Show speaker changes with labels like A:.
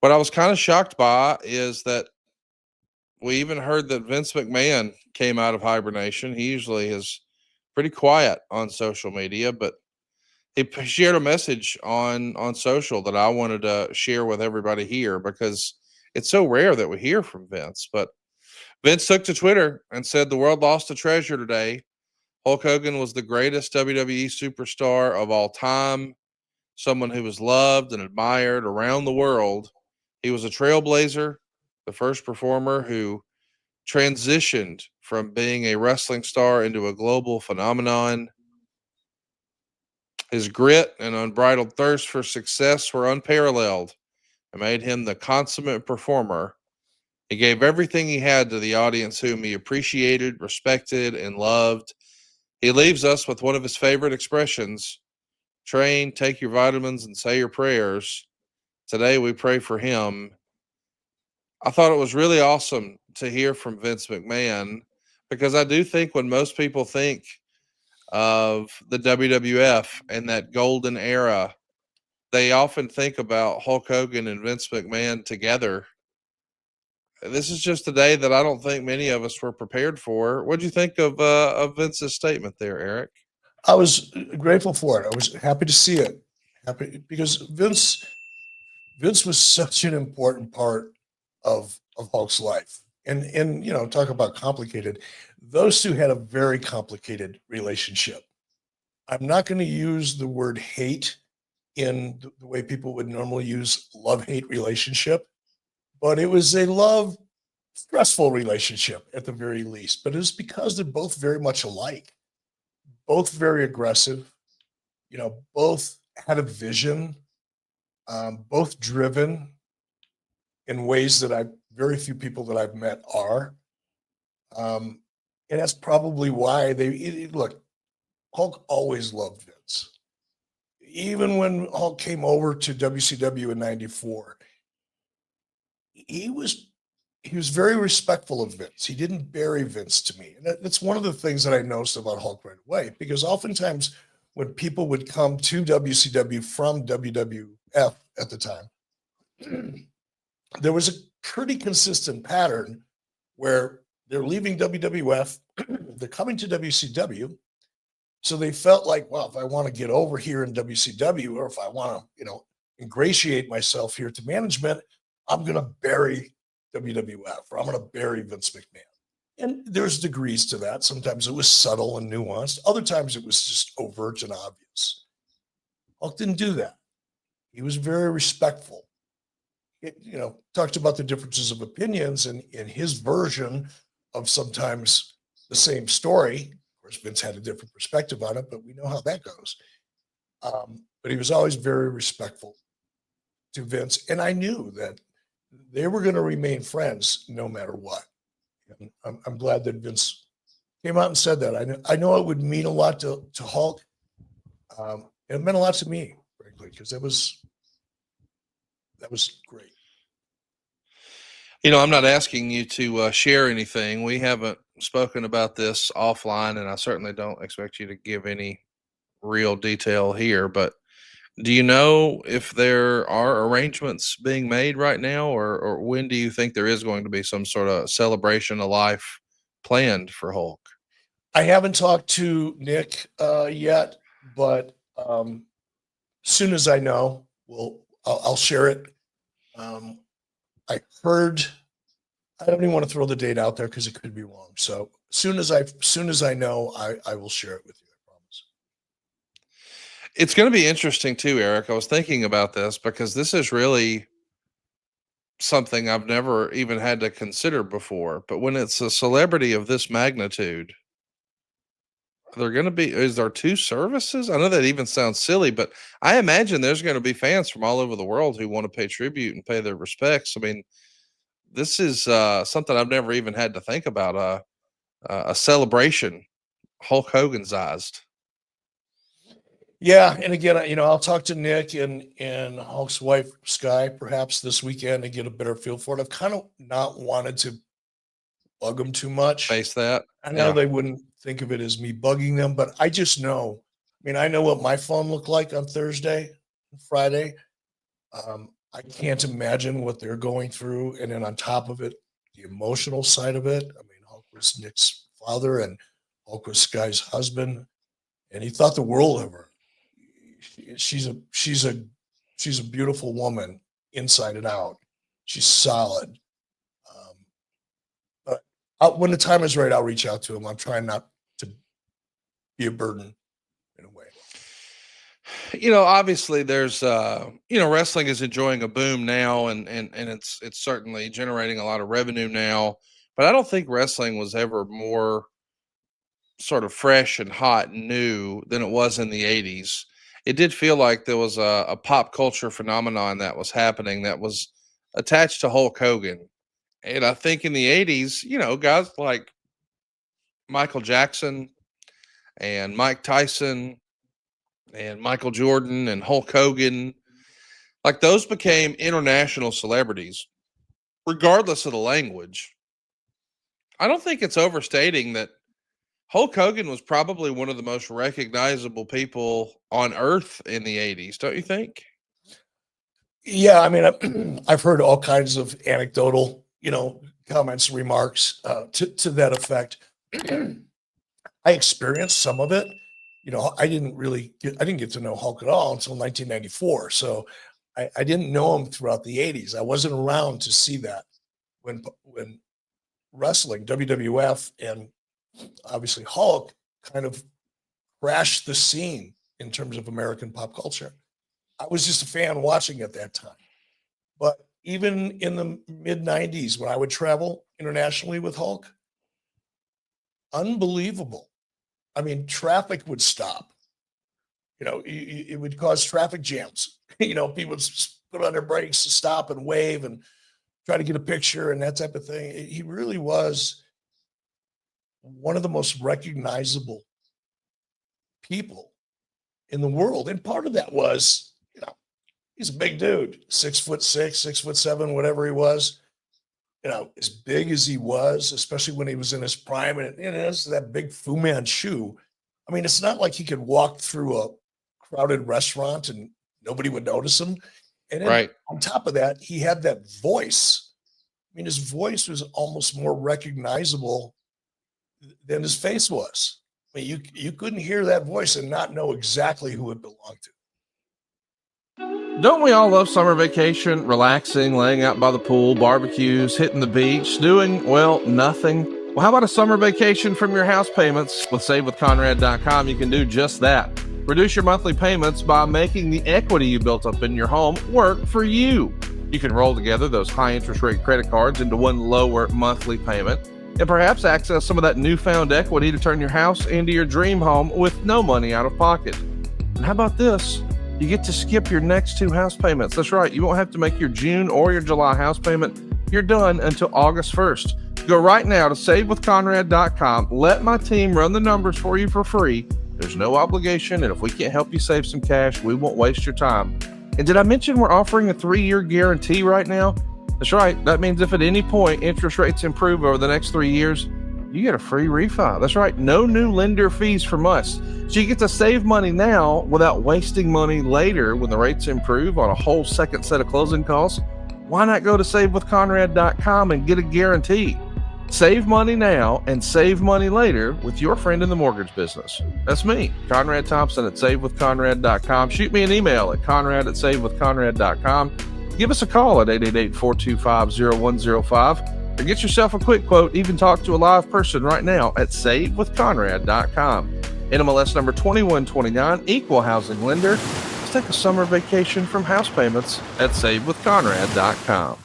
A: What I was kind of shocked by is that we even heard that Vince McMahon came out of hibernation. He usually is pretty quiet on social media, but shared a message on social that I wanted to share with everybody here because it's so rare that we hear from Vince. But Vince took to Twitter and said the world lost a treasure today. Hulk Hogan was the greatest WWE superstar of all time, someone who was loved and admired around the world. He was a trailblazer, the first performer who transitioned from being a wrestling star into a global phenomenon. His grit and unbridled thirst for success were unparalleled and made him the consummate performer. He gave everything he had to the audience whom he appreciated, respected, and loved. He leaves us with one of his favorite expressions: train, take your vitamins, and say your prayers. Today we pray for him. I thought it was really awesome to hear from Vince McMahon because I do think when most people think of the WWF and that golden era, they often think about Hulk Hogan and Vince McMahon together. This is just a day that I don't think many of us were prepared for. What do you think of Vince's statement there, Eric?
B: I was grateful for it. I was happy to see it. Happy because Vince was such an important part of Hulk's life. And talk about complicated. Those two had a very complicated relationship. I'm not going to use the word hate in the way people would normally use love-hate relationship, but it was a love stressful relationship at the very least. But it was because they're both very much alike, both very aggressive, both had a vision, both driven in ways that I very few people that I've met are. And that's probably why look. Hulk always loved Vince, even when Hulk came over to WCW in '94. He was very respectful of Vince. He didn't bury Vince to me, and that's one of the things that I noticed about Hulk right away. Because oftentimes when people would come to WCW from WWF at the time, there was a pretty consistent pattern where they're leaving WWF, they're coming to WCW. So they felt like, well, if I want to get over here in WCW, or if I want to, ingratiate myself here to management, I'm going to bury WWF, or I'm going to bury Vince McMahon. And there's degrees to that. Sometimes it was subtle and nuanced. Other times it was just overt and obvious. Hulk didn't do that. He was very respectful. Talked about the differences of opinions and in his version of sometimes the same story. Of course, Vince had a different perspective on it, but we know how that goes. But he was always very respectful to Vince. And I knew that they were going to remain friends no matter what. And I'm glad that Vince came out and said that. I know it would mean a lot to Hulk. And it meant a lot to me, frankly, because that was great.
A: I'm not asking you to share anything. We haven't spoken about this offline, and I certainly don't expect you to give any real detail here. But do you know if there are arrangements being made right now, or when do you think there is going to be some sort of celebration of life planned for Hulk?
B: I haven't talked to Nick yet, but soon as I know, I'll share it. I heard. I don't even want to throw the date out there because it could be wrong. So soon as I know, I will share it with you. I promise.
A: It's going to be interesting too, Eric. I was thinking about this because this is really something I've never even had to consider before. But when it's a celebrity of this magnitude, is there two services? I know that even sounds silly, but I imagine there's going to be fans from all over the world who want to pay tribute and pay their respects. I mean, this is something I've never even had to think about. A celebration, Hulk Hoganized.
B: Yeah, and again, I'll talk to Nick and Hulk's wife Sky perhaps this weekend and get a better feel for it. I've kind of not wanted to bug them too much.
A: Face that.
B: I know they wouldn't think of it as me bugging them, but I just know. I mean, I know what my phone looked like on Thursday, Friday. I can't imagine what they're going through. And then on top of it, the emotional side of it. I mean, Hulk was Nick's father and Hulk was Sky's husband, and he thought the world of her. She's a beautiful woman inside and out. She's solid. But when the time is right, I'll reach out to him. I'm trying not to be a burden in a way.
A: Obviously there's wrestling is enjoying a boom now, and it's certainly generating a lot of revenue now, but I don't think wrestling was ever more sort of fresh and hot and new than it was in the 80s. It did feel like there was a pop culture phenomenon that was happening that was attached to Hulk Hogan. And I think in the 80s, guys like Michael Jackson and Mike Tyson and Michael Jordan and Hulk Hogan, like those became international celebrities, regardless of the language. I don't think it's overstating that Hulk Hogan was probably one of the most recognizable people on earth in the 80s, don't you think?
B: Yeah, I mean, I've heard all kinds of anecdotal, comments, remarks to that effect. I experienced some of it. I didn't get to know Hulk at all until 1994. So I didn't know him throughout the 80s. I wasn't around to see that when wrestling, WWF, and obviously Hulk kind of crashed the scene in terms of American pop culture. I was just a fan watching at that time. But even in the mid 90s, when I would travel internationally with Hulk, unbelievable. I mean, traffic would stop. It would cause traffic jams. People would put on their brakes to stop and wave and try to get a picture and that type of thing. He really was one of the most recognizable people in the world. And part of that was, he's a big dude, 6'6", 6'7", whatever he was. As big as he was, especially when he was in his prime, and it's that big Fu Manchu. I mean, it's not like he could walk through a crowded restaurant and nobody would notice him. And then
A: Right.
B: On top of that, he had that voice. I mean, his voice was almost more recognizable than his face was. I mean, you couldn't hear that voice and not know exactly who it belonged to.
A: Don't we all love summer vacation, relaxing, laying out by the pool, barbecues, hitting the beach, doing, well, nothing? Well, how about a summer vacation from your house payments? With SaveWithConrad.com, you can do just that. Reduce your monthly payments by making the equity you built up in your home work for you. You can roll together those high interest rate credit cards into one lower monthly payment, and perhaps access some of that newfound equity to turn your house into your dream home with no money out of pocket. And how about this? You get to skip your next 2 house payments. That's right. You won't have to make your June or your July house payment. You're done until August 1st. Go right now to SaveWithConrad.com. Let my team run the numbers for you for free. There's no obligation, and if we can't help you save some cash, we won't waste your time. And did I mention we're offering a 3-year guarantee right now? That's right. That means if at any point interest rates improve over the next 3 years, you get a free refi. That's right. No new lender fees from us. So you get to save money now without wasting money later when the rates improve on a whole second set of closing costs. Why not go to SaveWithConrad.com and get a guarantee? Save money now and save money later with your friend in the mortgage business. That's me, Conrad Thompson at SaveWithConrad.com. Shoot me an email at Conrad@SaveWithConrad.com. Give us a call at 888-425-0105. Or get yourself a quick quote. Even talk to a live person right now at SaveWithConrad.com. NMLS number 2129, equal housing lender. Let's take a summer vacation from house payments at SaveWithConrad.com.